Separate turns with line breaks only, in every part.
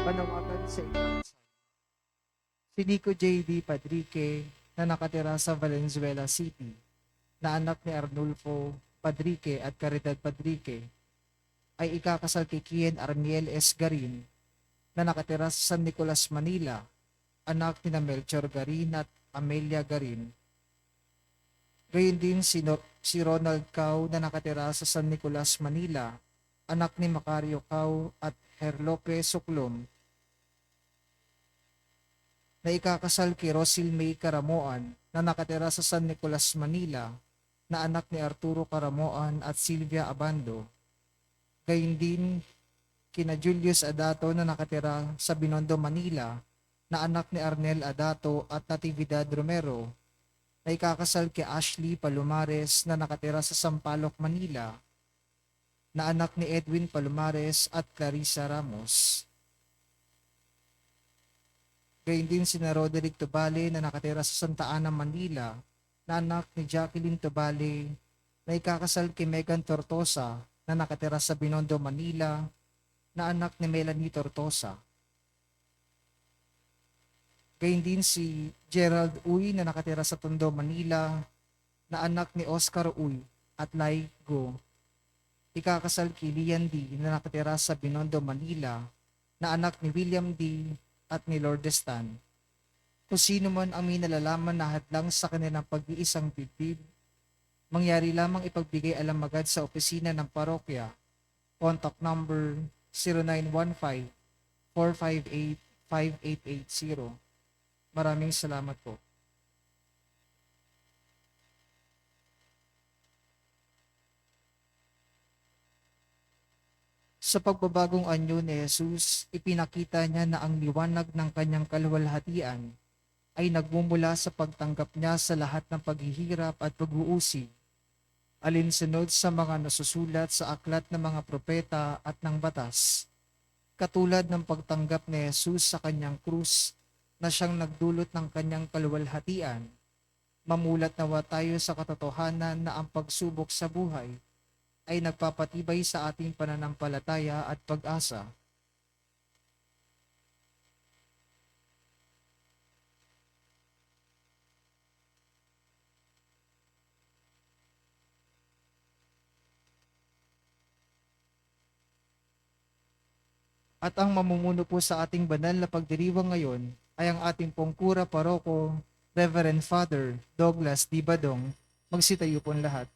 Panawagan sa Ikansay. Si Nico J.D. Padrique na nakatira sa Valenzuela City, na anak ni Arnulfo Padrique at Caridad Padrique, ay ikakasal kay Kian Armiel S. Garin na nakatira sa San Nicolas, Manila, anak ni Melchor Garin at Amelia Garin. Gayon din si Ronald Cao na nakatira sa San Nicolas, Manila, anak ni Macario Cao at Herlope Suklom, na ikakasal kay Rosil May Caramoan na nakatira sa San Nicolas, Manila, na anak ni Arturo Caramoan at Silvia Abando. Gayon din kina Julius Adato na nakatira sa Binondo, Manila, na anak ni Arnel Adato at Natividad Romero, na ikakasal kay Ashley Palomares na nakatira sa Sampaloc, Manila, na anak ni Edwin Palomares at Clarissa Ramos. Gayon din sina Roderick Tobale na nakatira sa Santa Ana, Manila, na anak ni Jacqueline Tobale, na ikakasal kay Megan Tortosa na nakatira sa Binondo, Manila, na anak ni Melanie Tortosa. Gayon din si Gerald Uy na nakatira sa Tondo, Manila, na anak ni Oscar Uy at Lai Go. Ikakasal kay Lian D na nakatira sa Binondo, Manila, na anak ni William D at ni Lourdes Tan. Kung sino man ang may nalalaman na hadlang sa kanilang pag-iisang bibig, mangyari lamang ipagbigay alam agad sa opisina ng parokya. Contact number 0915-458-5880. Maraming salamat po. Sa pagbabagong anyo ni Jesus, ipinakita niya na ang liwanag ng kanyang kaluwalhatian ay nagmumula sa pagtanggap niya sa lahat ng paghihirap at pag-uusig, alinsunod sa mga nasusulat sa aklat ng mga propeta at ng batas, katulad ng pagtanggap ni Jesus sa kanyang krus na siyang nagdulot ng kanyang kaluwalhatian. Mamulat nawa tayo sa katotohanan na ang pagsubok sa buhay ay nagpapatibay sa ating pananampalataya at pag-asa. At ang mamumuno po sa ating banal na pagdiriwang ngayon ay ang ating pong kura paroko, Reverend Father Douglas D. Badong. Magsitayo po lahat.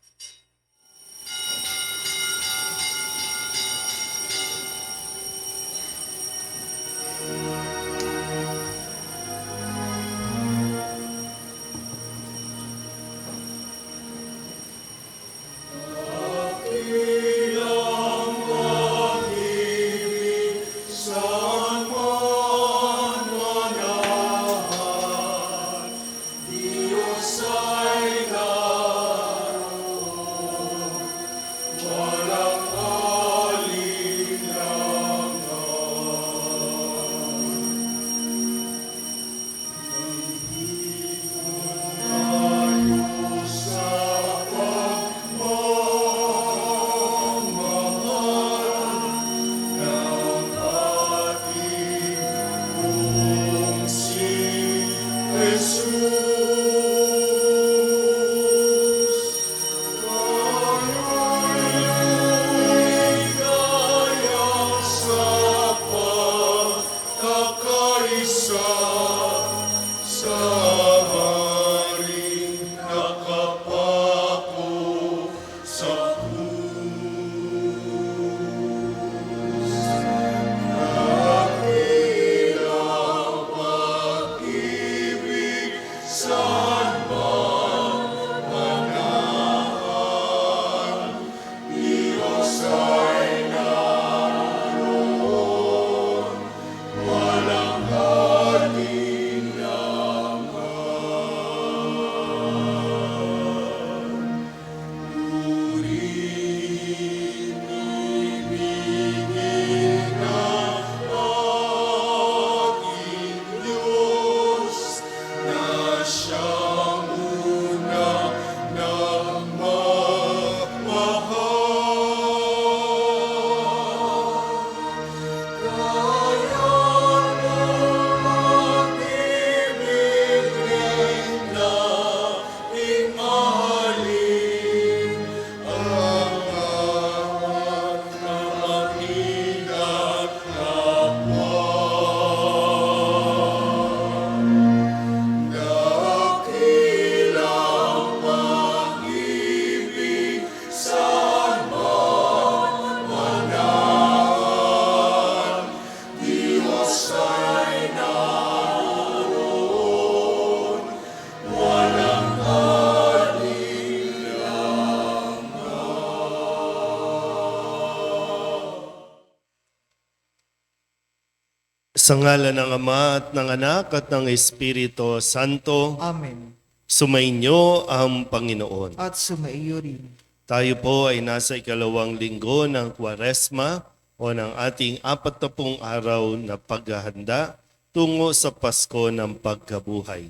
Sa ngalan ng Ama at ng Anak at ng Espiritu Santo,
Amen.
sumainyo ang Panginoon.
At sumaiyo rin.
Tayo po ay nasa ikalawang linggo ng Kwaresma o ng ating 40 araw na paghahanda tungo sa Pasko ng Pagkabuhay.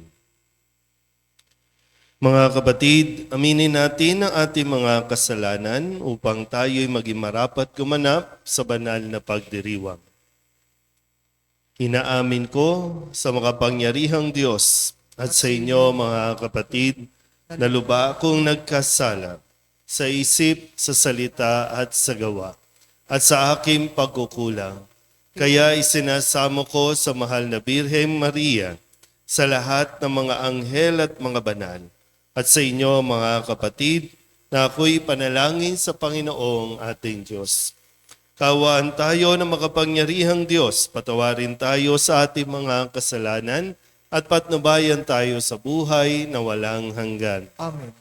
Mga kapatid, aminin natin ang ating mga kasalanan upang tayo'y maging marapat gumanap sa banal na pagdiriwang. Inaamin ko sa makapangyarihang Diyos at sa inyo mga kapatid na lubha akong nagkasala sa isip, sa salita at sa gawa at sa aking pagkukulang. Kaya isinasamo ko sa mahal na Birhen Maria, sa lahat ng mga anghel at mga banal, at sa inyo mga kapatid na ako'y panalangin sa Panginoong ating Diyos. Kaawaan tayo ng makapangyarihang Diyos, patawarin tayo sa ating mga kasalanan at patnubayan tayo sa buhay na walang hanggan.
Amen.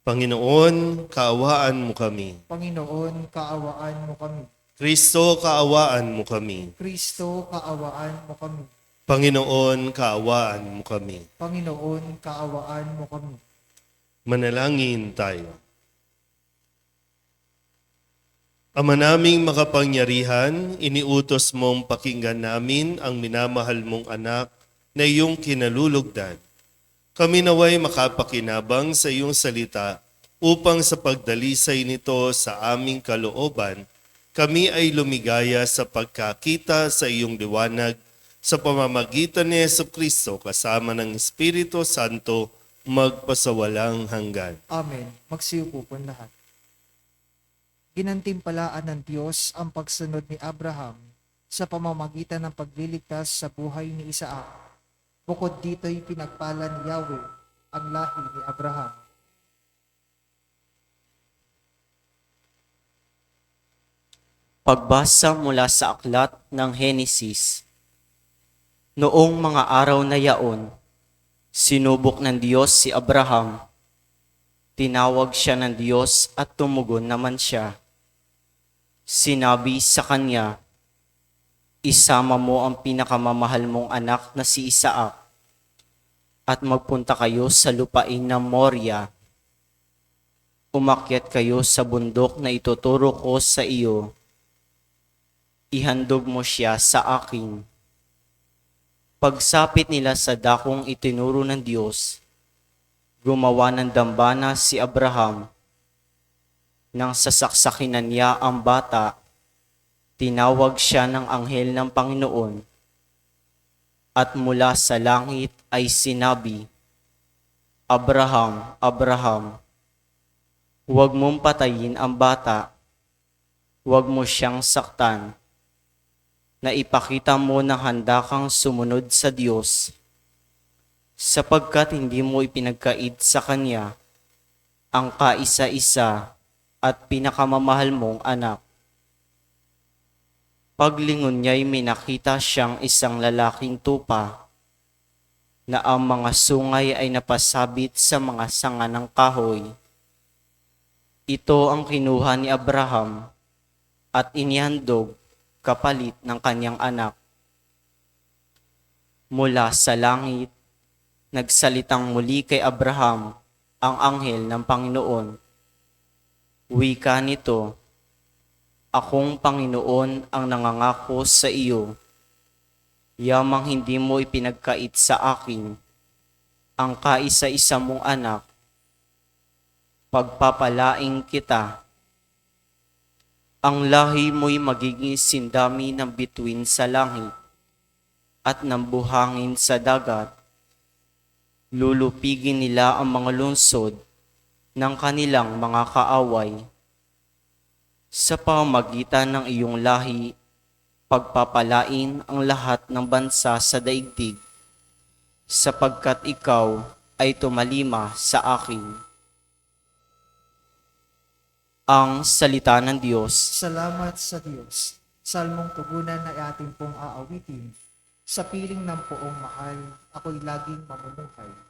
Panginoon, kaawaan mo kami.
Panginoon, kaawaan mo kami.
Kristo, kaawaan mo kami.
Kristo, kaawaan mo kami.
Panginoon, kaawaan mo kami.
Panginoon, kaawaan mo kami.
Manalangin tayo. Ama naming makapangyarihan, iniutos mong pakinggan namin ang minamahal mong anak na iyong kinalulugdan. Kami naway makapakinabang sa iyong salita upang sa pagdalisay nito sa aming kalooban, kami ay lumigaya sa pagkakita sa iyong liwanag sa pamamagitan ni Jesucristo kasama ng Espiritu Santo magpasawalang hanggan.
Amen. Magsiupo po lahat. Ginantimpalaan ng Diyos ang pagsunod ni Abraham sa pamamagitan ng pagliligtas sa buhay ni Isaac. Bukod dito'y pinagpala ni Yahweh ang lahi ni Abraham.
Pagbasa mula sa aklat ng Henesis. Noong mga araw na yaon, sinubok ng Diyos si Abraham. Tinawag siya ng Diyos at tumugon naman siya. Sinabi sa kanya, isama mo ang pinakamamahal mong anak na si Isaac at magpunta kayo sa lupain ng Moria. Umakyat kayo sa bundok na ituturo ko sa iyo. Ihandog mo siya sa akin. Pagsapit nila sa dakong itinuro ng Diyos, gumawa ng dambana si Abraham. Nang sasaksakinan niya ang bata, tinawag siya ng anghel ng Panginoon at mula sa langit ay sinabi, Abraham, Abraham, huwag mong patayin ang bata, huwag mo siyang saktan, na ipakita mo na handa kang sumunod sa Diyos, sapagkat hindi mo ipinagkait sa Kanya ang kaisa-isa at pinakamamahal mong anak. Paglingon niya'y may nakita siyang isang lalaking tupa na ang mga sungay ay napasabit sa mga sanga ng kahoy. Ito ang kinuha ni Abraham at inihandog kapalit ng kanyang anak. Mula sa langit, nagsalitang muli kay Abraham ang anghel ng Panginoon. Wika nito, akong Panginoon ang nangangako sa iyo, yamang hindi mo ipinagkait sa akin ang kaisa-isa mong anak, pagpapalaing kita. Ang lahi mo'y magiging sindami ng bituin sa langit at ng buhangin sa dagat. Lulupigin nila ang mga lungsod ng kanilang mga kaaway. Sa pamamagitan ng iyong lahi, pagpapalain ang lahat ng bansa sa daigdig, sapagkat ikaw ay tumalima sa akin. Ang salita ng Diyos.
Salamat sa Diyos. Salmong tugunan na ating pong aawitin. Sa piling ng poong mahal, ako'y laging mamumuhay.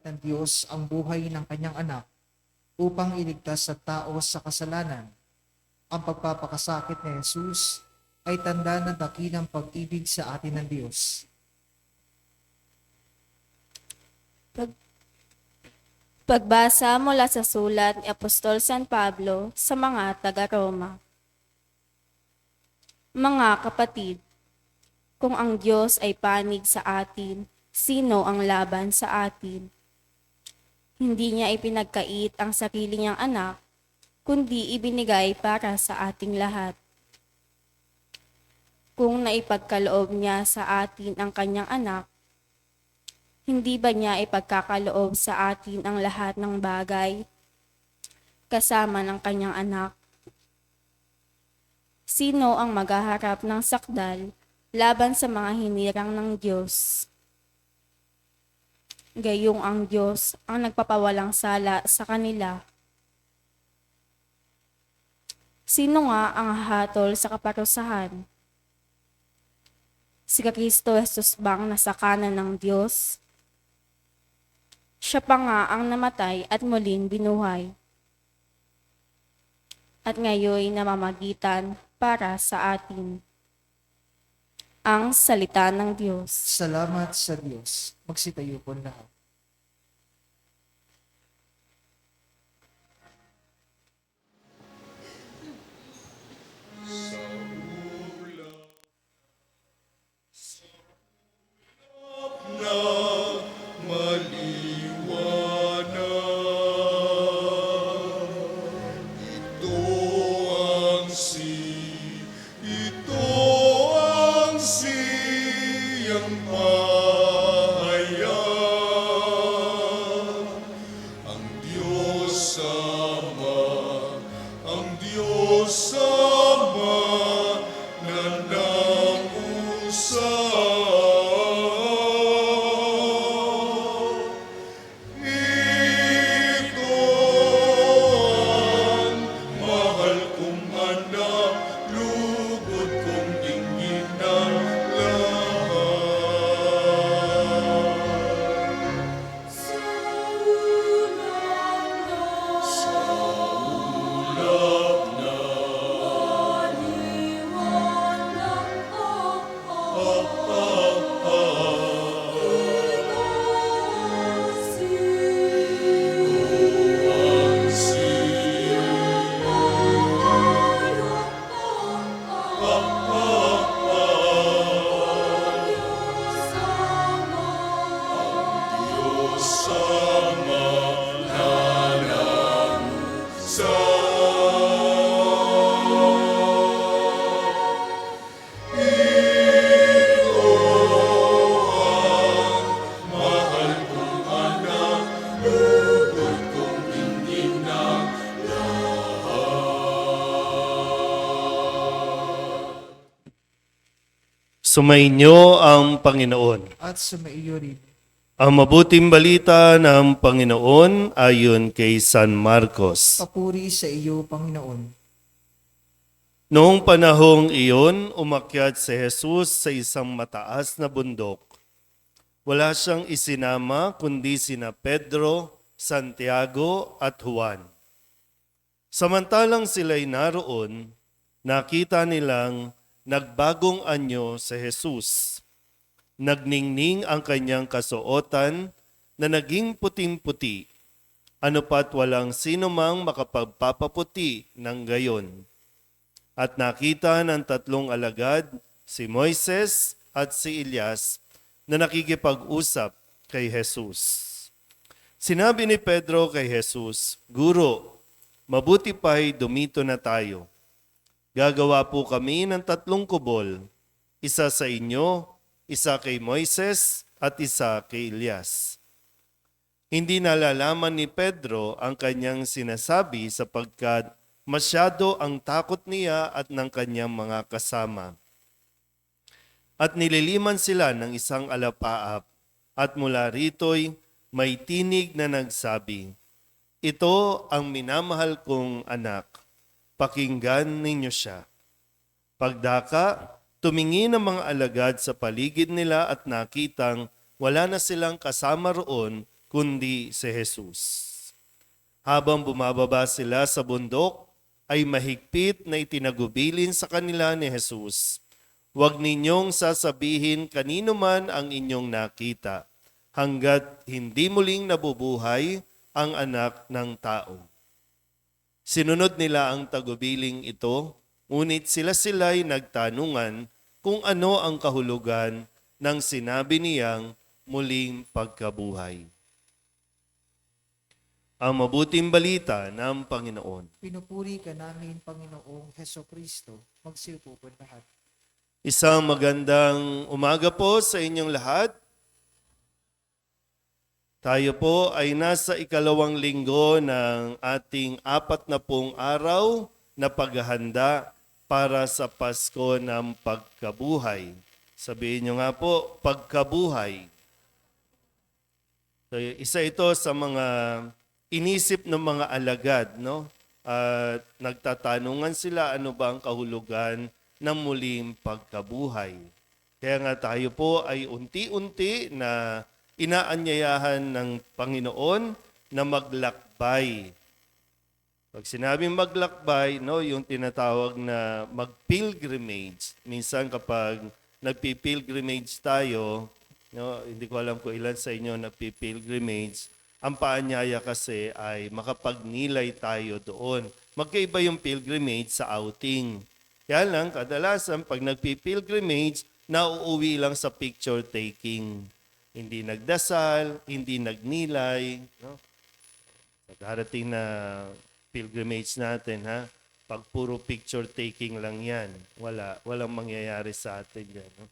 ng Diyos ang buhay ng kanyang anak upang iligtas sa tao sa kasalanan. Ang pagpapakasakit ni Jesus ay tanda ng dakilang pag-ibig sa atin ng Diyos.
Pagbasa mula sa sulat ni Apostol San Pablo sa mga taga-Roma. Mga kapatid, kung ang Diyos ay panig sa atin, sino ang laban sa atin? Hindi niya ipinagkait ang sarili niyang anak, kundi ibinigay para sa ating lahat. Kung naipagkaloob niya sa atin ang kanyang anak, hindi ba niya ipagkakaloob sa atin ang lahat ng bagay, kasama ng kanyang anak? Sino ang maghaharap ng sakdal laban sa mga hinirang ng Diyos? Gayong ang Diyos ang nagpapawalang sala sa kanila. Sino nga ang hahatol sa kaparusahan? Si Kristo Jesus bang nasa kanan ng Diyos? Siya pa nga ang namatay at muling binuhay. At ngayon namamagitan para sa atin. Ang salita ng Diyos.
Salamat sa Diyos. Magsitayo po lahat.
Sumainyo ang Panginoon.
At sumaiyo rin.
Ang mabuting balita ng Panginoon ayon kay San Marcos.
Papuri sa iyo, Panginoon.
Noong panahong iyon, umakyat si Jesus sa isang mataas na bundok. Wala siyang isinama kundi sina Pedro, Santiago at Juan. Samantalang sila'y naroon, nakita nilang nagbagong anyo si Jesus. Nagningning ang kanyang kasuotan na naging puting-puti. Ano pat walang sino mang makapagpapaputi ng gayon. At nakita ng tatlong alagad, si Moises at si Elias, na nakikipag-usap kay Jesus. Sinabi ni Pedro kay Jesus, "Guro, mabuti pa'y dumito na tayo. Gagawa po kami ng 3 kubol, isa sa inyo, isa kay Moises at isa kay Elias." Hindi nalalaman ni Pedro ang kanyang sinasabi sapagkat masyado ang takot niya at ng kanyang mga kasama. At nililiman sila ng isang alapaap at mula rito'y may tinig na nagsabi, "Ito ang minamahal kong anak, pakinggan ninyo siya." Pagdaka, tumingin ang mga alagad sa paligid nila at nakitang wala na silang kasama roon kundi si Jesus. Habang bumababa sila sa bundok, ay mahigpit na itinagubilin sa kanila ni Jesus. Huwag ninyong sasabihin kanino man ang inyong nakita, hanggat hindi muling nabubuhay ang anak ng tao. Sinunod nila ang tagubiling ito, ngunit sila'y nagtanungan kung ano ang kahulugan ng sinabi niyang muling pagkabuhay. Ang mabuting balita ng Panginoon.
Pinupuri ka namin, Panginoong Heso Kristo. Magsiupo po lahat.
Isang magandang umaga po sa inyong lahat. Tayo po ay nasa ikalawang linggo ng ating 40 araw na paghahanda para sa Pasko ng Pagkabuhay. Sabihin nyo nga po, pagkabuhay. So, isa ito sa mga inisip ng mga alagad, no? At nagtatanungan sila ano ba ang kahulugan ng muling pagkabuhay. Kaya nga tayo po ay unti-unti na inaanyayahan ng Panginoon na maglakbay. Pag sinabing maglakbay, no, yung tinatawag na mag-pilgrimage. Minsan kapag nagpi-pilgrimage tayo, no, hindi ko alam kung ilan sa inyo nagpi-pilgrimage, ang paanyaya kasi ay makapagnilay tayo doon. Magkaiba yung pilgrimage sa outing. Kaya lang, kadalasan pag nagpi-pilgrimage, nauuwi lang sa picture taking. Hindi nagdasal, hindi nagnilay. No? Sa darating na pilgrimage natin, ha? Pag puro picture taking lang yan, walang mangyayari sa atin yan. No?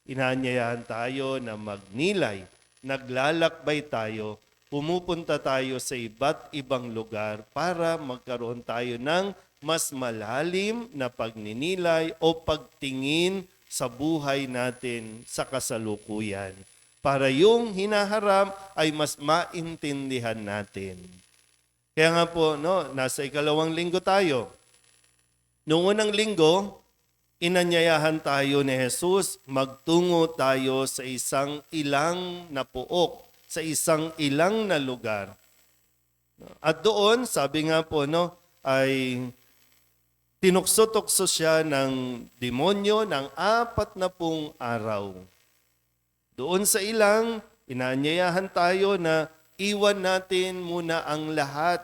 Inaanyayahan tayo na magnilay, naglalakbay tayo, pumupunta tayo sa iba't ibang lugar para magkaroon tayo ng mas malalim na pagninilay o pagtingin sa buhay natin sa kasalukuyan. Para yung hinaharap ay mas maintindihan natin. Kaya nga po, no, nasa ikalawang linggo tayo. Noong unang linggo, inanyayahan tayo ni Jesus, magtungo tayo sa isang ilang na puok, sa isang ilang na lugar. At doon, sabi nga po, no, ay tinukso-tukso siya ng demonyo ng 40 araw. Doon sa ilang, inaanyayahan tayo na iwan natin muna ang lahat.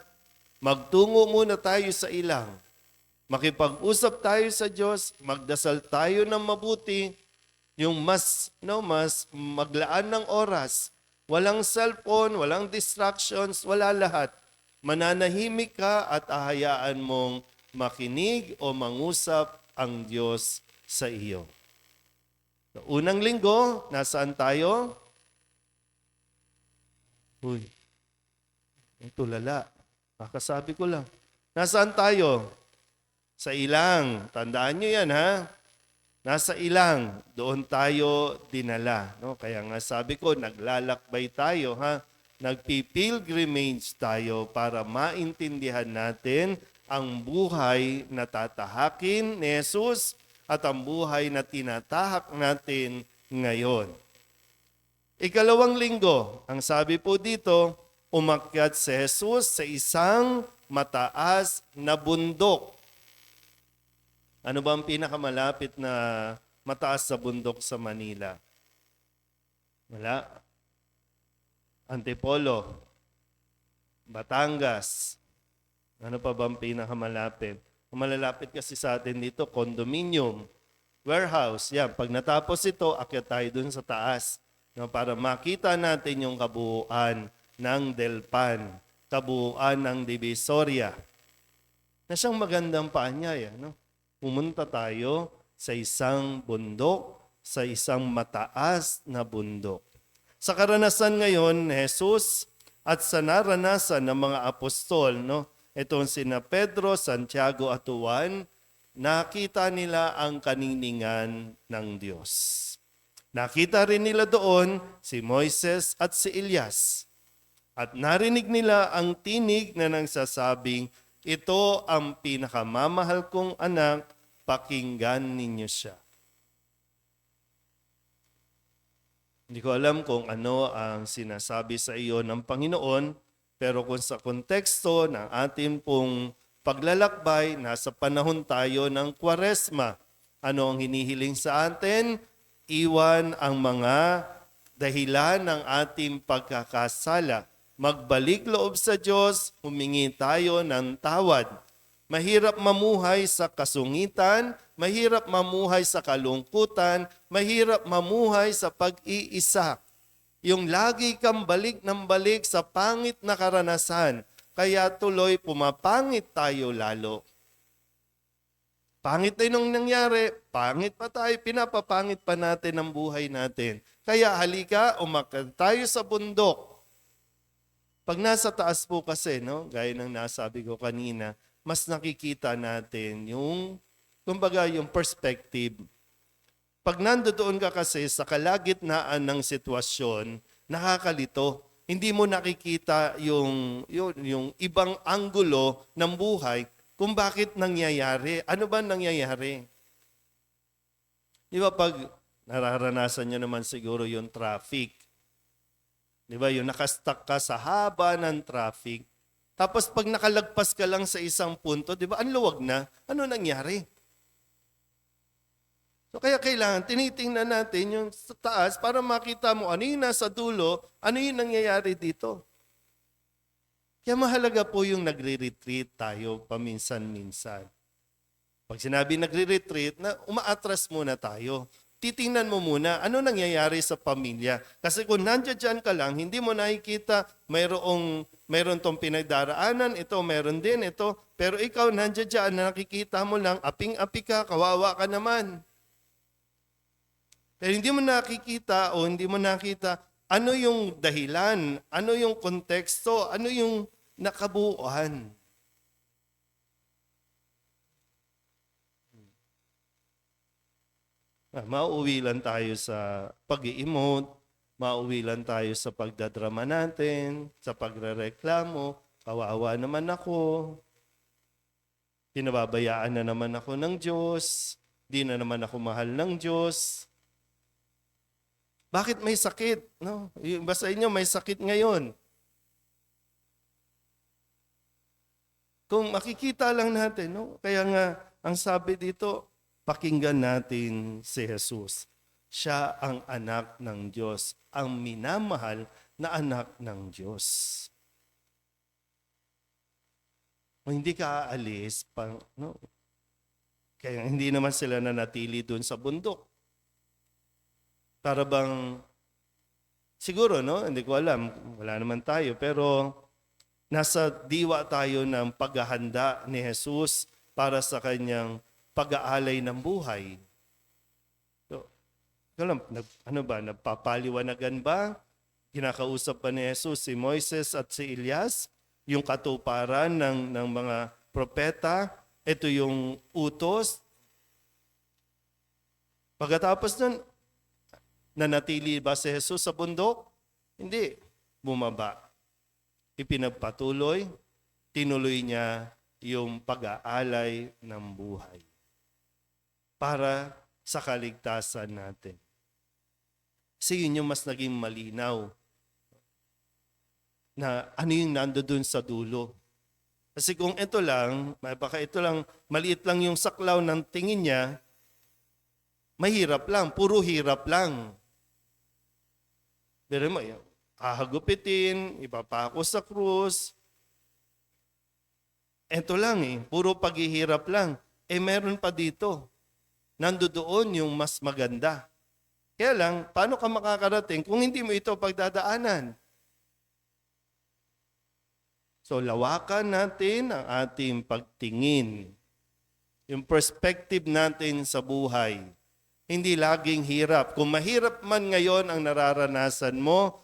Magtungo muna tayo sa ilang. Makipag-usap tayo sa Diyos, magdasal tayo ng mabuti, yung mas maglaan ng oras. Walang cellphone, walang distractions, wala lahat. Mananahimik ka at ahayaan mong makinig o mangusap ang Diyos sa iyo. So, unang linggo, nasaan tayo? Uy, ito lala. Kakasabi ko lang. Nasaan tayo? Sa ilang. Tandaan nyo yan, ha? Nasa ilang, doon tayo dinala. No? Kaya nga sabi ko, naglalakbay tayo, ha? Nagpipilgrimage tayo para maintindihan natin ang buhay na tatahakin ni Jesus at ang buhay na tinatahak natin ngayon. Ikalawang linggo, ang sabi po dito, umakyat si Jesus sa isang mataas na bundok. Ano ba ang pinakamalapit na mataas sa bundok sa Manila? Wala. Antipolo. Batangas. Ano pa ba ang pinakamalapit? Ang malalapit kasi sa atin dito, condominium, warehouse. Yan, pag natapos ito, akyat tayo dun sa taas. No, para makita natin yung kabuuan ng Delpan, kabuuan ng Divisoria. Na siyang magandang paanyaya, no? Pumunta tayo sa isang bundok, sa isang mataas na bundok. Sa karanasan ngayon ni Jesus at sa naranasan ng mga apostol, no? Itong sina Pedro, Santiago at Juan, nakita nila ang kaniningan ng Diyos. Nakita rin nila doon si Moises at si Elias. At narinig nila ang tinig na nagsasabing, ito ang pinakamamahal kong anak, pakinggan ninyo siya. Hindi ko alam kung ano ang sinasabi sa iyo ng Panginoon, pero kung sa konteksto ng ating pong paglalakbay, nasa panahon tayo ng Kwaresma. Ano ang hinihiling sa atin? Iwan ang mga dahilan ng ating pagkakasala. Magbalik loob sa Diyos, humingi tayo ng tawad. Mahirap mamuhay sa kasungitan, mahirap mamuhay sa kalungkutan, mahirap mamuhay sa pag-iisa. Yung lagi kang balik ng balik sa pangit na karanasan, kaya tuloy pumapangit tayo lalo. Pangit na yung nangyari, pangit pa tayo, pinapapangit pa natin ang buhay natin. Kaya halika, umakyat tayo sa bundok. Pag nasa taas po kasi, no, gaya ng nasabi ko kanina, mas nakikita natin yung, kumbaga, yung perspective. Pag nandoon ka kasi sa kalagitnaan ng sitwasyon, nakakalito. Hindi mo nakikita yung ibang anggulo ng buhay kung bakit nangyayari. Ano ba nangyayari? Di ba pag nararanasan nyo naman siguro yung traffic, di ba yung nakastuck ka sa haba ng traffic, tapos pag nakalagpas ka lang sa isang punto, di ba, ang luwag na, ano nangyari? So kaya kailangan tinitingnan natin yung sa taas para makita mo ano yung nasa dulo, ano yung nangyayari dito. Kaya mahalaga po yung nagre-retreat tayo paminsan-minsan. Pag sinabi nagre-retreat, na umaatras muna tayo. Titingnan mo muna ano nangyayari sa pamilya. Kasi kung nandiyan ka lang, hindi mo nakikita mayroon tong pinagdaraanan, ito, meron din ito. Pero ikaw nandiyan na nakikita mo lang, aping-api ka, kawawa ka naman. Pero hindi mo nakikita o hindi mo nakita ano yung dahilan, ano yung konteksto, ano yung nakabuuan. Mauwi lang tayo sa pag-i-emote, mauwi lang tayo sa pagdadrama natin, sa pagrereklamo, kawawa naman ako, pinababayaan na naman ako ng Diyos, di na naman ako mahal ng Diyos. Bakit may sakit? No? Yung iba sa inyo may sakit ngayon. Kung makikita lang natin, no? Kaya nga, ang sabi dito, pakinggan natin si Jesus. Siya ang anak ng Diyos, ang minamahal na anak ng Diyos. Kung hindi ka aalis, no? Kaya hindi naman sila nanatili doon sa bundok. Para bang, siguro, no? Hindi ko alam, wala naman tayo, pero nasa diwa tayo ng paghahanda ni Jesus para sa kanyang pag-aalay ng buhay. So, nagpapaliwanagan ba? Kinakausap pa ni Jesus si Moises at si Elias, yung katuparan ng mga propeta, ito yung utos. Pagkatapos nun, nanatili ba si Jesus sa bundok? Hindi. Bumaba. Ipinagpatuloy, tinuloy niya yung pag-aalay ng buhay para sa kaligtasan natin. Kasi yun yung mas naging malinaw na ano yung nandoon sa dulo. Kasi kung ito lang, maliit lang yung saklaw ng tingin niya, mahirap lang, puro hirap lang. Pero mo, hahagupitin, ipapako sa krus. Ito lang puro paghihirap lang. Meron pa dito. Nandoon yung mas maganda. Kaya lang, paano ka makakarating kung hindi mo ito pagdadaanan? So, lawakan natin ang ating pagtingin. Yung perspective natin sa buhay. Hindi laging hirap. Kung mahirap man ngayon ang nararanasan mo,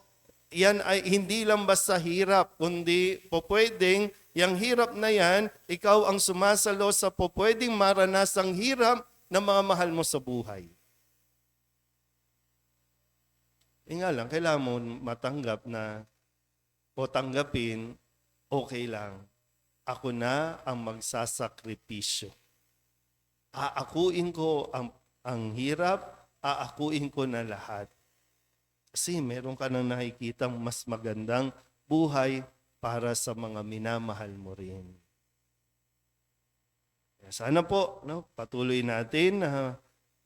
yan ay hindi lang basta hirap, kundi pwedeng yung hirap na yan, ikaw ang sumasalo sa pwedeng maranasang hirap ng mga mahal mo sa buhay. Nga lang, kailangan mo matanggap na o tanggapin, okay lang. Ako na ang magsasakripisyo. Aakuin ko ang hirap, aakuin ko na lahat. Kasi meron ka nang nakikitang mas magandang buhay para sa mga minamahal mo rin. Kaya sana po, no, patuloy natin na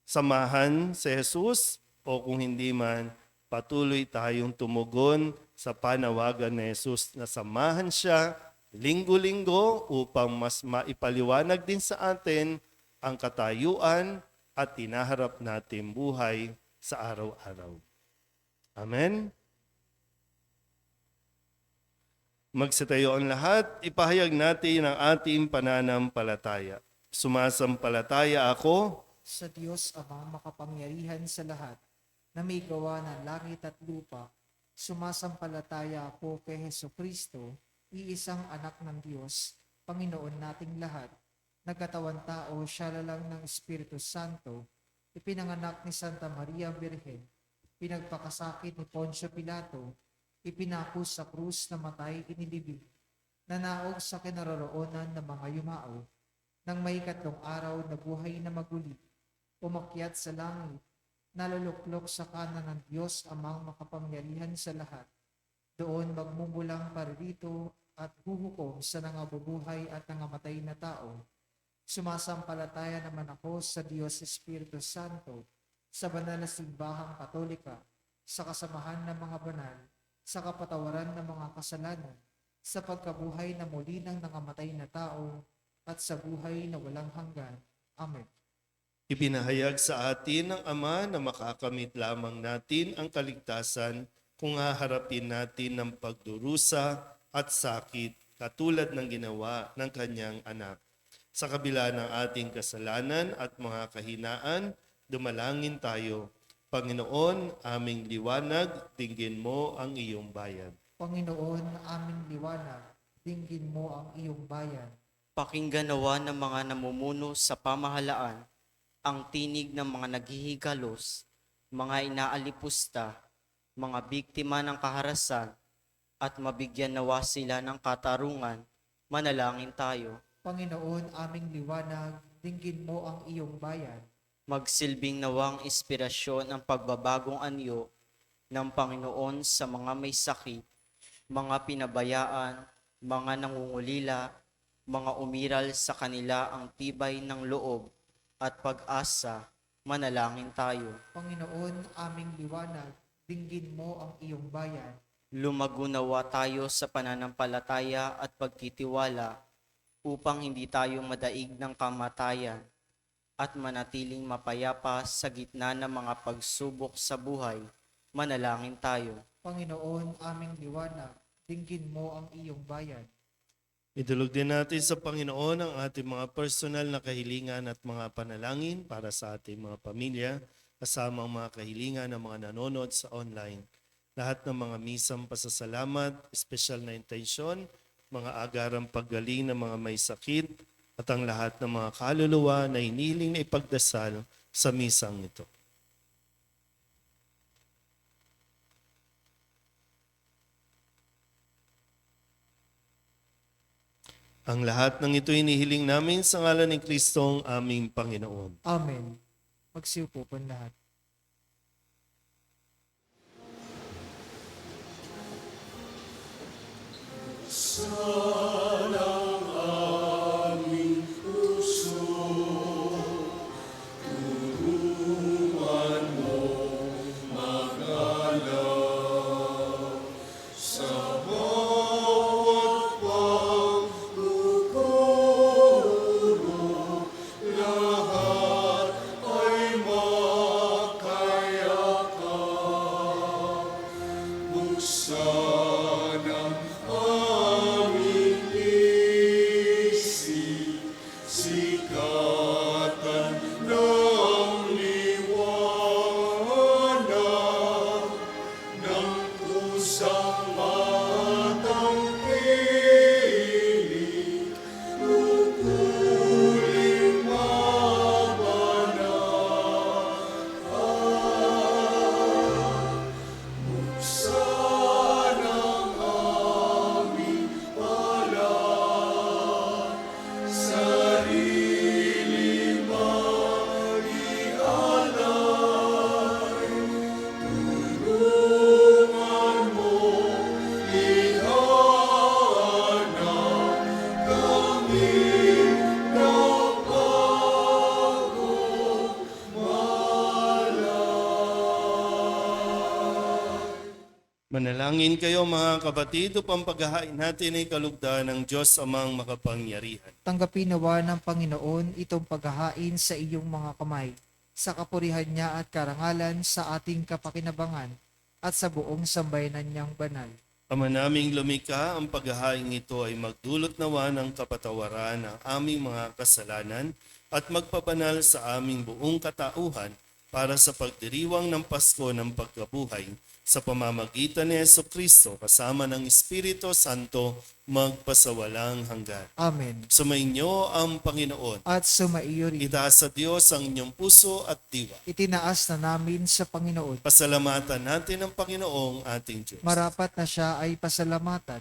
samahan si Jesus o kung hindi man, patuloy tayong tumugon sa panawagan ni Jesus na samahan siya linggo-linggo upang mas maipaliwanag din sa atin ang katayuan at tinaharap natin buhay sa araw-araw. Amen? Magsitayo ang lahat, ipahayag natin ang ating pananampalataya. Sumasampalataya ako
Sa Diyos Amang makapangyarihan sa lahat, na may gawa ng langit at lupa, sumasampalataya ako kay Hesu Kristo, iisang anak ng Diyos, Panginoon nating lahat. Nagkatawan tao, siya lalang ng Espiritu Santo, ipinanganak ni Santa Maria Birhen, pinagpakasakit ni Poncio Pilato, ipinako sa krus na matay inilibing, nanaog sa kinaroroonan ng mga yumao, nang may 3 araw na buhay na maguli, umakyat sa langit, naluluklok sa kanan ng Diyos Amang makapangyarihan sa lahat. Doon magmumulang paririto at huhukom sa nangabubuhay at nangamatay na tao. Sumasampalataya naman ako sa Diyos Espiritu Santo, sa banal na simbahang katolika, sa kasamahan ng mga banal, sa kapatawaran ng mga kasalanan, sa pagkabuhay na muli ng nangamatay na tao, at sa buhay na walang hanggan. Amen.
Ibinahayag sa atin ng Ama na makakamit lamang natin ang kaligtasan kung haharapin natin ng pagdurusa at sakit katulad ng ginawa ng kanyang anak. Sa kabila ng ating kasalanan at mga kahinaan, dumalangin tayo. Panginoon, aming liwanag, dinggin mo ang iyong bayan.
Panginoon, aming liwanag, dinggin mo ang iyong bayan.
Pakinggan nawa ng mga namumuno sa pamahalaan ang tinig ng mga naghihigalos, mga inaalipusta, mga biktima ng kaharasan, at mabigyan nawa sila ng katarungan. Manalangin tayo.
Panginoon, aming liwanag, dinggin mo ang iyong bayan.
Magsilbing nawang inspirasyon ang pagbabagong anyo ng Panginoon sa mga may sakit, mga pinabayaan, mga nangungulila, mga umiral sa kanila ang tibay ng loob at pag-asa. Manalangin tayo.
Panginoon, aming liwanag, dinggin mo ang iyong bayan.
Lumagunawa tayo sa pananampalataya at pagtitiwala upang hindi tayo madaig ng kamatayan at manatiling mapayapa sa gitna ng mga pagsubok sa buhay. Manalangin tayo.
Panginoon, aming liwanag, dinggin mo ang iyong bayan.
Idulog din natin sa Panginoon ang ating mga personal na kahilingan at mga panalangin para sa ating mga pamilya, kasama ang mga kahilingan ng mga nanonood sa online. Lahat ng mga misang pasasalamat, espesyal na intensyon, mga agarang paggaling ng mga may sakit, at ang lahat ng mga kaluluwa na hiniling na ipagdasal sa misang ito. Ang lahat ng ito inihiling namin sa ngalan ni Kristong aming Panginoon.
Amen. Magsiupo po lahat.
Buksan ang aming
Manalangin kayo mga kapatid upang paghahain natin ay kalugdan ng Diyos amang makapangyarihan.
Tanggapin nawa ng Panginoon itong paghahain sa iyong mga kamay, sa kapurihan niya at karangalan sa ating kapakinabangan at sa buong sambayanan niyang banal.
Ama naming lumikha, ang paghahain ito ay magdulot nawa ng kapatawaran ng aming mga kasalanan at magpabanal sa aming buong katauhan para sa pagdiriwang ng Pasko ng pagkabuhay sa pamamagitan ni Jesucristo kasama ng Espiritu Santo magpasawalang hanggan.
Amen.
Sumainyo ang Panginoon.
At sumaiyo rin.
Itaas sa Diyos ang inyong puso at diwa.
Itinaas na namin sa Panginoon.
Pasalamatan natin ang Panginoong ating Diyos.
Marapat na siya ay pasalamatan.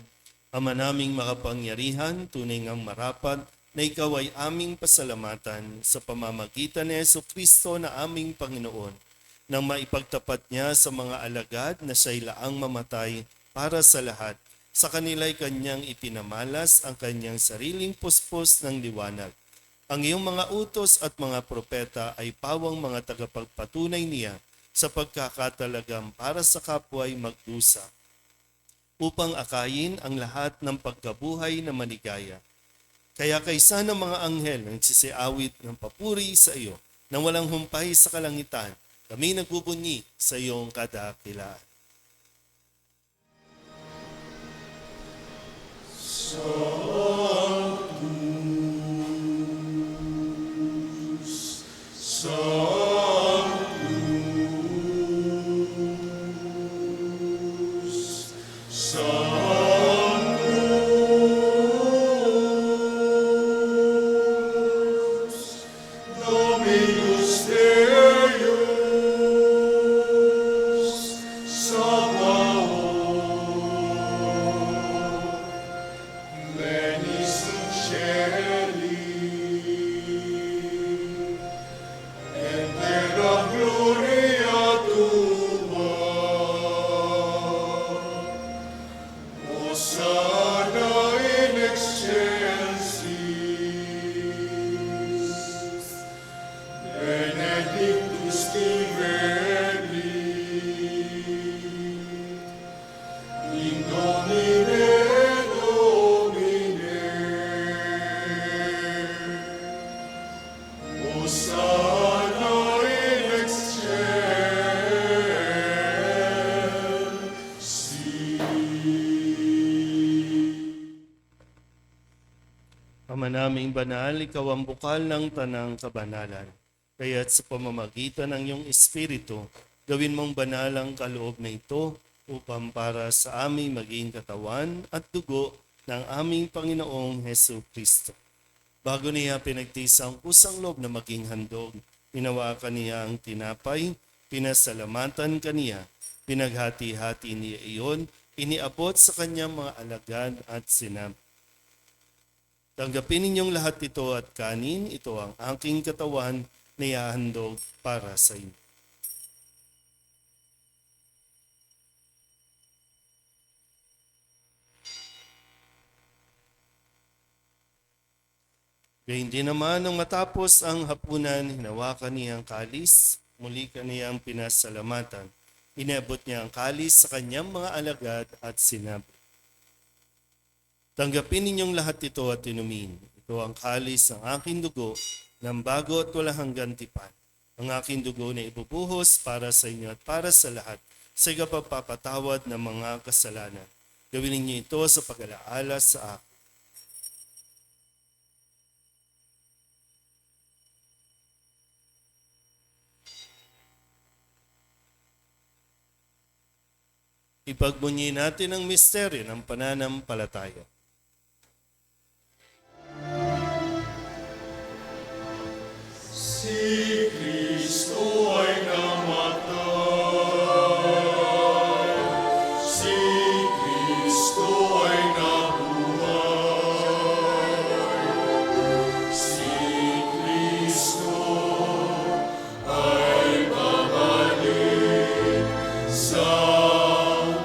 Ama naming makapangyarihan, tunay ngang marapat na ikaw ay aming pasalamatan sa pamamagitan ni Jesucristo na aming Panginoon, nang maipagtapat niya sa mga alagad na siya'y laang mamatay para sa lahat. Sa kanila'y kanyang ipinamalas ang kanyang sariling puspos ng liwanag. Ang iyong mga utos at mga propeta ay pawang mga tagapagpatunay niya sa pagkakatalagam para sa kapwa'y magdusa, upang akayin ang lahat ng pagkabuhay na maligaya. Kaya kaysa ng mga anghel nagsisiawit ng papuri sa iyo, nang walang humpay sa kalangitan, kami nagbubunyi sa iyong kadakilaan.
Dominus Deus, Sabaoth, veni sub caeli, et terra gloria tua. Hosanna in excelsis, benedictus qui venit, in nomine Domine. Hosanna in excelsis.
Ama naming banal, ikaw ang bukal ng tanang kabanalan. Kaya't sa pamamagitan ng iyong Espiritu, gawin mong banal ang kaloob na ito upang para sa aming maging katawan at dugo ng aming Panginoong Hesu Kristo. Bago niya pinagtisa ang kusang loob na maging handog, hinawakan niya ang tinapay, pinasalamatan kaniya, pinaghati-hati niya iyon, iniabot sa kanyang mga alagad at sinabi, tanggapin ninyong lahat ito at kanin, ito ang aking katawan na ihahandog para sa inyo. Gayun din naman nang matapos ang hapunan, hinawakan niya ang kalis, muli kaniyang pinasalamatan. Inabot niya ang kalis sa kanyang mga alagad at sinabi, tanggapin ninyong lahat ito at inumin. Ito ang kalis ng aking dugo ng bago at walang hanggang tipan. Ang aking dugo na ibubuhos para sa inyo at para sa lahat sa ikapagpapatawad ng mga kasalanan. Gawin ninyo ito sa pag-alaala sa akin. Ipagbunyi natin ang misteryo ng pananampalataya.
Si Kristo ay namatay, si Kristo ay nabuhay, si Kristo ay babalik sa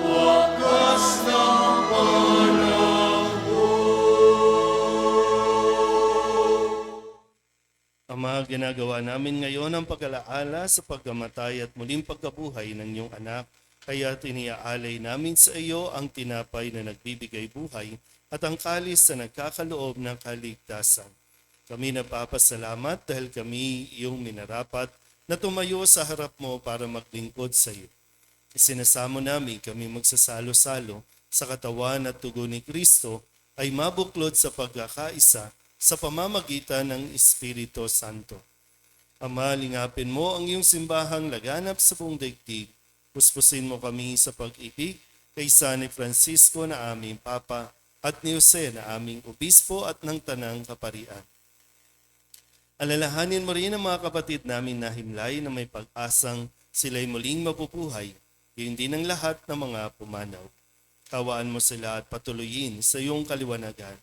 wakas ng panahon.
Ama, ginagawa namin ngayon ang pag-alaala sa pagkamatay at muling pagkabuhay ng iyong anak Kaya tiniaalay namin sa iyo ang tinapay na nagbibigay buhay at ang kalis na nagkakaloob ng kaligtasan. Kami nagpapasalamat dahil kami iyong minarapat na tumayo sa harap mo para maglingkod sa iyo. Isinasamo namin kami magsasalo-salo sa katawan at tugo ni Kristo ay mabuklod sa pagkakaisa sa pamamagitan ng Espiritu Santo. Ama, lingapin mo ang iyong simbahang laganap sa buong daigdig. Puspusin mo kami sa pag-ibig kay San Francisco na aming Papa at ni Jose na aming Obispo at ng Tanang Kaparian. Alalahanin mo rin ang mga kapatid namin na himlay na may pag-asang sila'y muling mabubuhay, yun din ang lahat ng mga pumanaw. Kawaan mo sila at patuloyin sa iyong kaliwanagan.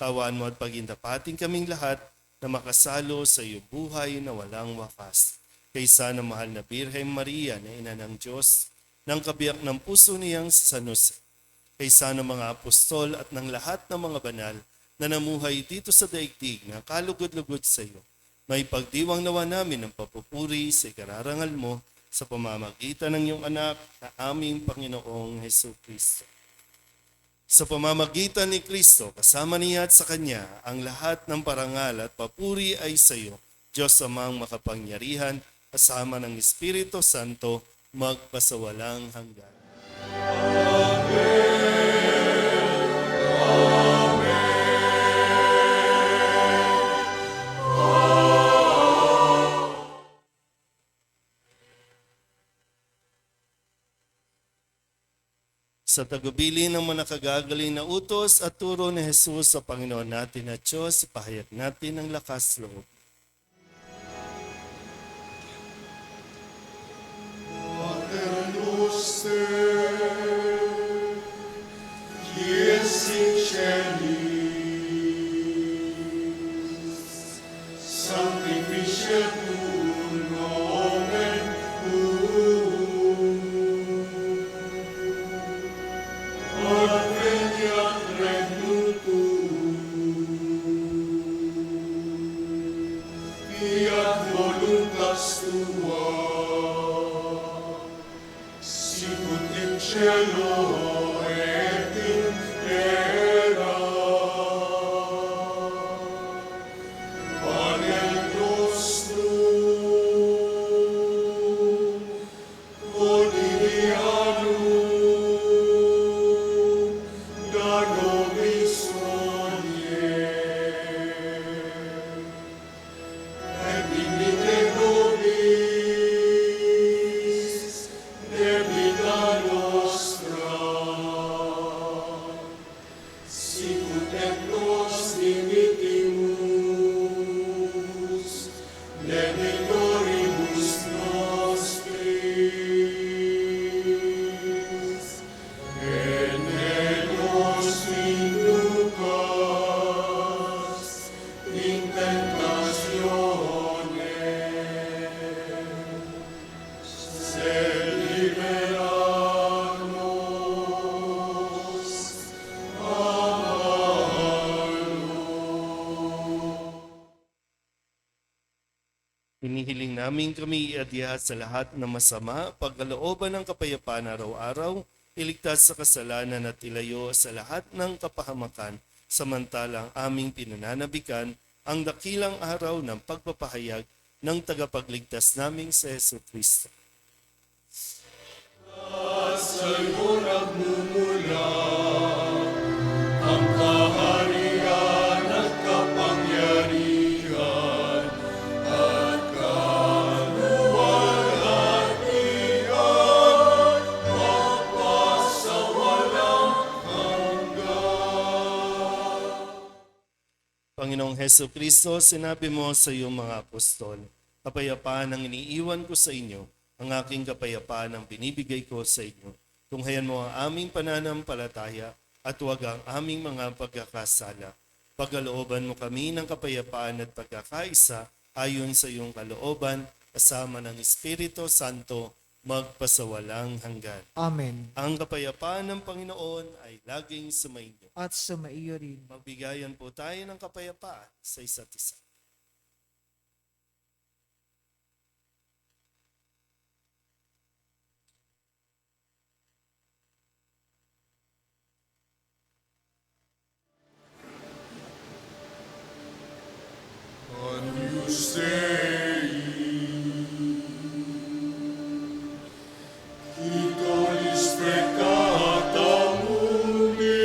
Kawaan mo at pagindapating kaming lahat na makasalo sa iyong buhay na walang wakas. Kaysa ng mahal na Birhen Maria na ina ng Diyos, ng kabiyak ng puso niyang sa San Jose. Kaysa ng mga apostol at ng lahat ng mga banal na namuhay dito sa daigdig na kalugod-lugod sa iyo. May pagdiwang nawa namin ng papupuri sa ikararangal mo sa pamamagitan ng iyong anak na aming Panginoong Hesus Kristo. Sa pamamagitan ni Kristo, kasama niya at sa Kanya, ang lahat ng parangal at papuri ay sa iyo, Diyos amang makapangyarihan, kasama ng Espiritu Santo, magpasawalang hanggan. Sa tagubili ng mga nakagagaling na utos at turo ni Jesus sa Panginoon natin at Diyos, ipahayag natin ang lakas loob.
Pater noster, qui es in celis, sanctificetur nomen tuum. Adveniat regnum tuum. Fiat voluntas tua, sicut in cielo et in terra. Panem nostrum quotidianum da nobis hodie, et dimitte nobis debita nostra, sicut et nos dimittimus debitoribus nostris, et ne nos inducas in tentatione, sed libera nos a malo.
Hinihiling namin kami iadya sa lahat ng masama, pagkalooban ng kapayapaan araw-araw, iligtas sa kasalanan at ilayo sa lahat ng kapahamakan, samantalang aming pinananabikan ang dakilang araw ng pagpapahayag ng tagapagligtas naming sa Hesus Kristo.
Sa'yo nagmumula ang kaharian at kapangyarihan at kaluwalhatian magpasawalang hanggan.
Panginoong Hesus Kristo, sinabi mo sa iyong mga apostol, kapayapaan ang iniiwan ko sa inyo, ang aking kapayapaan ang binibigay ko sa inyo. Tunghayan mo ang aming pananampalataya at huwag ang aming mga pagkakasala. Pagkalooban mo kami ng kapayapaan at pagkakaisa ayon sa iyong kalooban, kasama ng Espiritu Santo, magpasawalang hanggan.
Amen.
Ang kapayapaan ng Panginoon ay laging sumainyo.
At sumaiyo rin.
Magbigayan po tayo ng kapayapaan sa isa't isa.
Dei, qui tollis peccata mundi,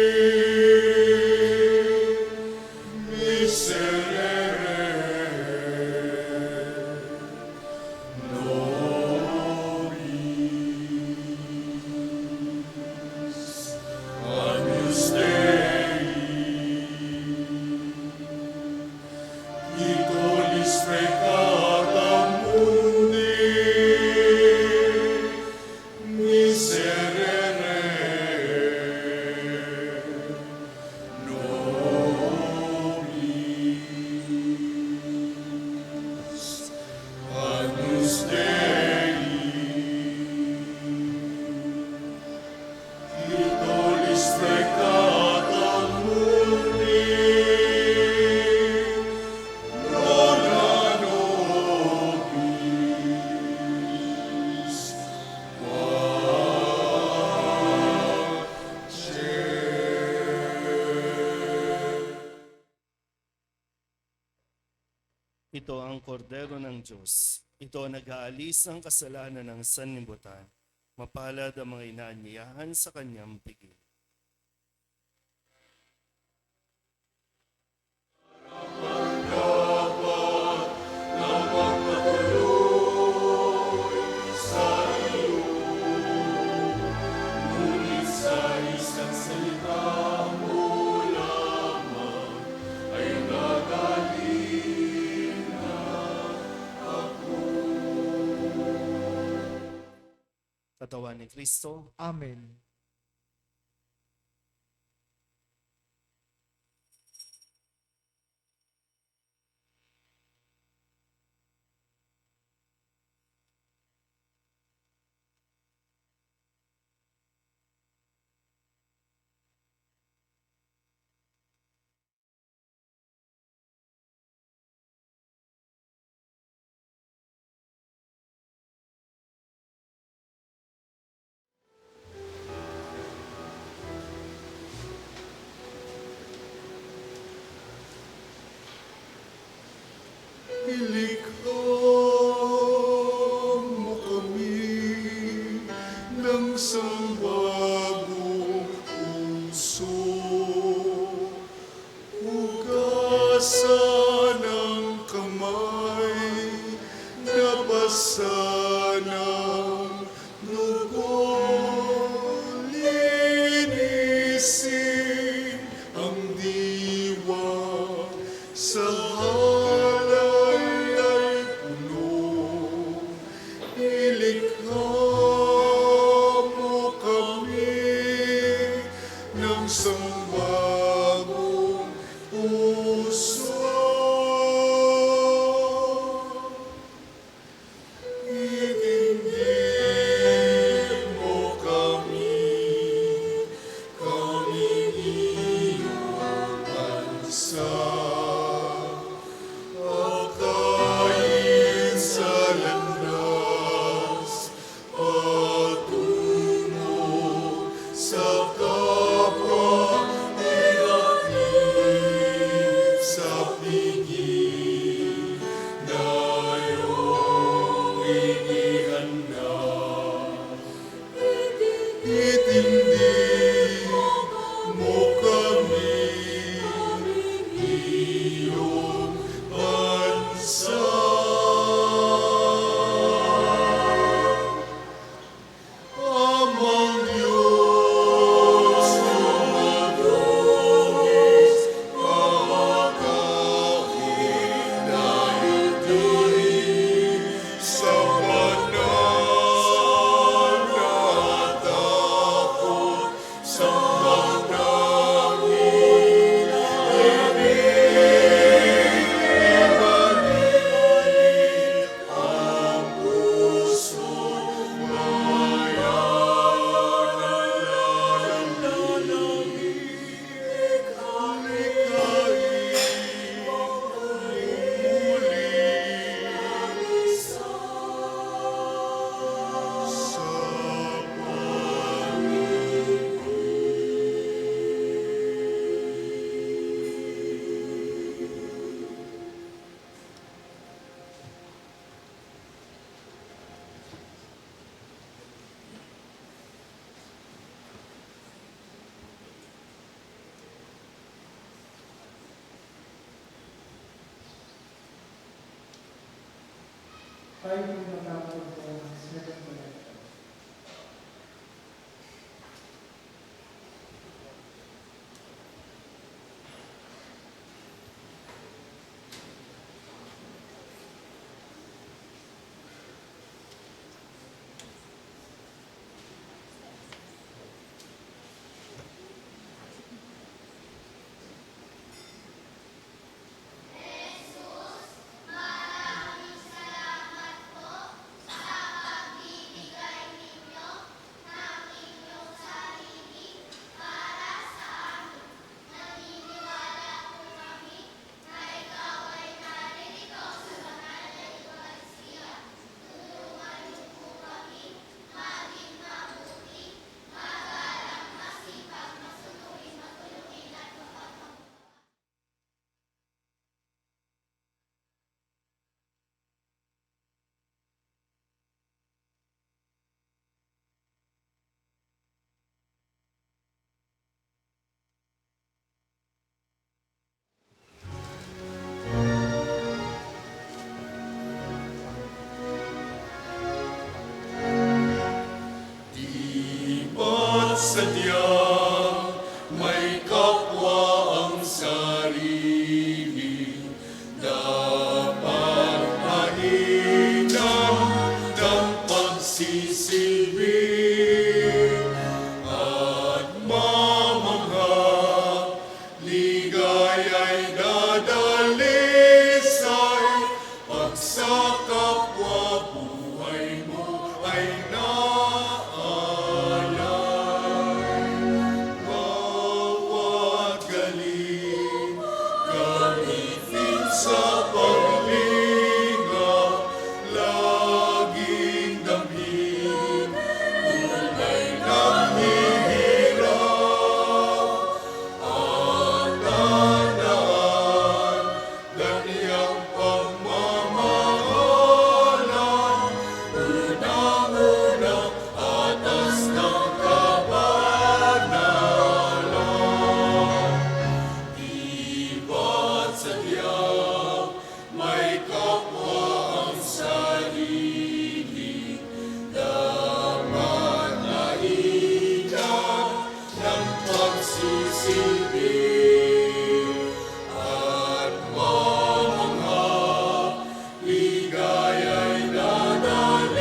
miserere nobis. Agnus Dei, qui tollis peccata mundi, miserere nobis. Agnus Dei, qui tollis peccata mundi, Dona nobis
Ito ang kordero ng Diyos. Ito ang nag-aalis ng kasalanan ng sanlibutan. Mapalad ang mga inaanyayahan sa kanyang piging.
ngunit sa isang salita mo lamang ay nagaling
Katawan ni Kristo,
Amen.
Ilikha mo kami ng sambagong puso. Hugasan ang kamay, nabasa ng dugo. Linisin ang diwa sa halay ay puno. Ilikha mo kami ng sambagong puso. Itindig mo kami iyong bansa. Ba't sadyang may kapwa ang sarili? Dapat mainam ng pagsisilbi at mamangha. Ligaya'y dadalisay pag sa kapwa buhay mo ay bawat galing gamitin sa paglingap, laging damhin kung may naghihirap. At tandaan, ganiyang pagmamahalan, unang-unang atas ng kabanalan. Di ba't sadyang may kapwa ang sarili? Dapat mainam ng pagsisilbi at mamangha. Ligaya'y dadalisay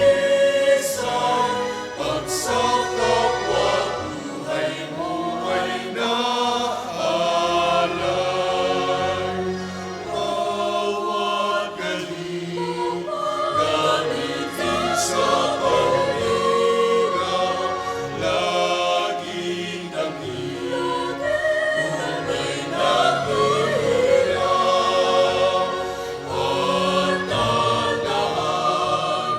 pag sa kapwa buhay mo ay naalay. Bawat galing gamitin sa paglingap, laging damhin kung may naghihirap. At tandaan,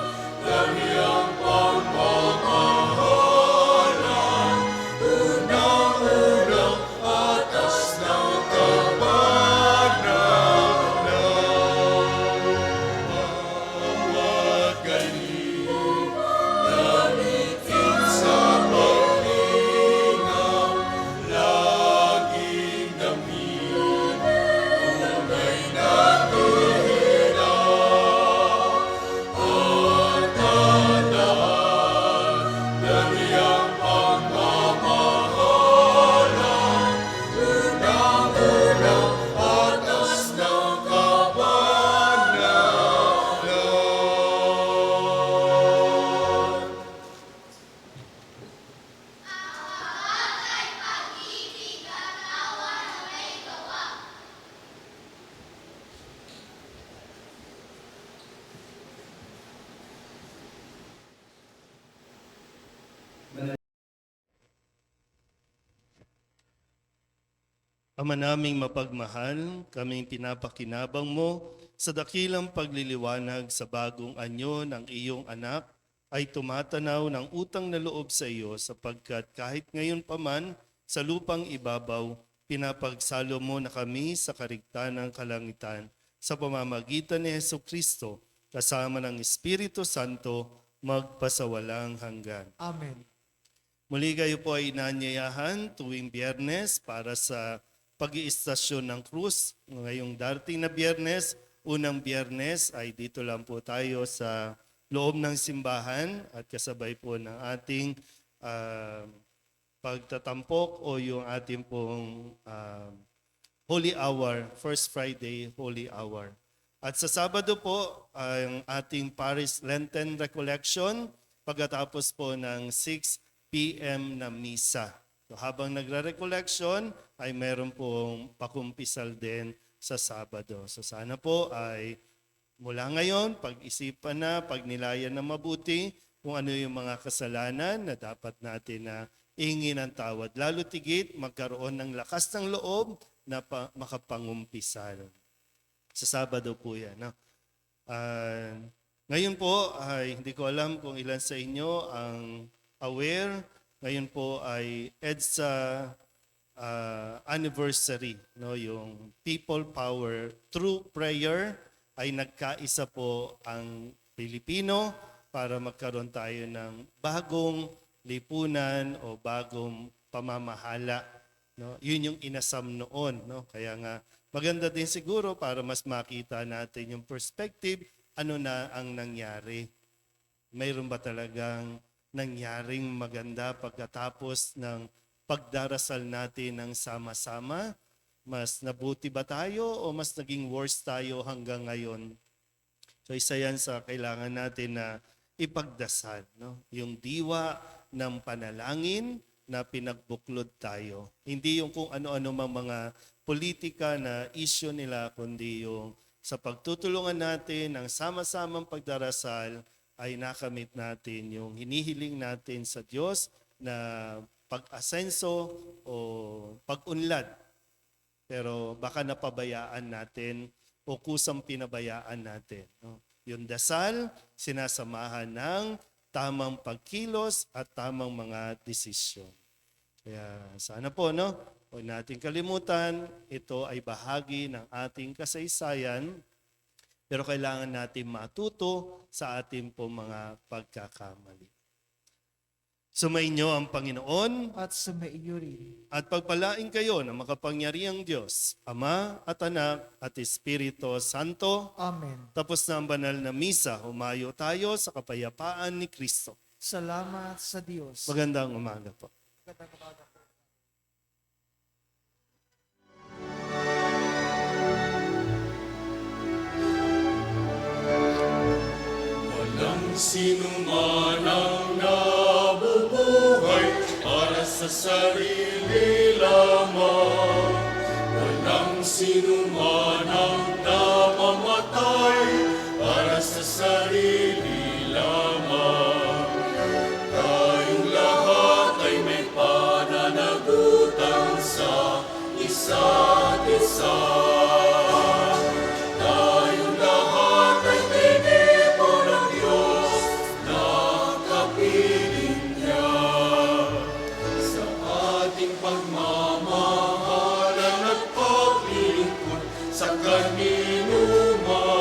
ganiyang pagmamahalan, unang-unang atas ng kabanalan. Bawat galing gamitin sa paglingap, laging damhin kung may naghihirap. At tandaan, ganiyang pagmamahalan, unang-unang atas ng kabanalan.
Ama naming mapagmahal, kaming pinapakinabang mo sa dakilang pagliliwanag sa bagong anyo ng iyong anak ay tumatanaw ng utang na loob sa iyo sapagkat kahit ngayon pa man sa lupang ibabaw, pinapagsalo mo na kami sa karigtan ng kalangitan sa pamamagitan ni Hesus Kristo kasama ng Espiritu Santo magpasawalang hanggan.
Amen.
Muli kayo po ay inanyayahan tuwing Biyernes para sa pag-iistasyon ng krus. Ngayong darating na Biyernes, unang Biyernes ay dito lang po tayo sa loob ng simbahan at kasabay po ng ating pagtatampok o yung ating pong Holy Hour, First Friday Holy Hour. At sa Sabado po, ang ating Paris Lenten Recollection pagkatapos po ng 6 p.m. na misa. So habang nagre-recollection ay meron pong pakumpisal din sa Sabado. So sana po ay mula ngayon, pag-isipan na, pagnilayan na mabuti kung ano yung mga kasalanan na dapat natin na ingin ng tawad. Lalo tigit, magkaroon ng lakas ng loob na makapangumpisal. Sa Sabado po yan. No? Ngayon po, ay hindi ko alam kung ilan sa inyo ang aware. Ngayon po ay EDSA anniversary. No? Yung People Power Through Prayer ay nagkaisa po ang Pilipino para magkaroon tayo ng bagong lipunan o bagong pamamahala. No? Yun yung inasam noon. No? Kaya nga maganda din siguro para mas makita natin yung perspective, ano na ang nangyari. Mayroon ba talagang nangyaring maganda pagkatapos ng pagdarasal natin ng sama-sama? Mas nabuti ba tayo o mas naging worse tayo hanggang ngayon? So isa yan sa kailangan natin na ipagdasal. No? Yung diwa ng panalangin na pinagbuklod tayo. Hindi yung kung ano-ano mga politika na issue nila, kundi yung sa pagtutulungan natin ng sama-samang pagdarasal ay nakamit natin yung hinihiling natin sa Diyos na pag-asenso o pag-unlad. Pero baka napabayaan natin o kusang pinabayaan natin. No? Yung dasal, sinasamahan ng tamang pagkilos at tamang mga desisyon. Kaya sana po, no? Huwag natin kalimutan, ito ay bahagi ng ating kasaysayan, pero kailangan natin matuto sa ating po mga pagkakamali. Sumainyo ang Panginoon
At sumaiyo rin.
at pagpalain kayo ng makapangyarihang Diyos, Ama at Anak at Espiritu Santo.
Amen.
Tapos na ang banal na misa, humayo tayo sa kapayapaan ni Kristo.
Salamat sa Diyos.
Magandang umaga po.
Magandang umaga po.
Walang sinuman ang nabubuhay para sa sarili lamang. Walang sinuman ang namamatay para sa sarili lamang. Tayong lahat ay may pananagutan sa isa't isa. Tayong lahat ay tinipo ng Diyos na kapiling niya. Sa ating pagmamahalan at paglilingkod sa kanino man,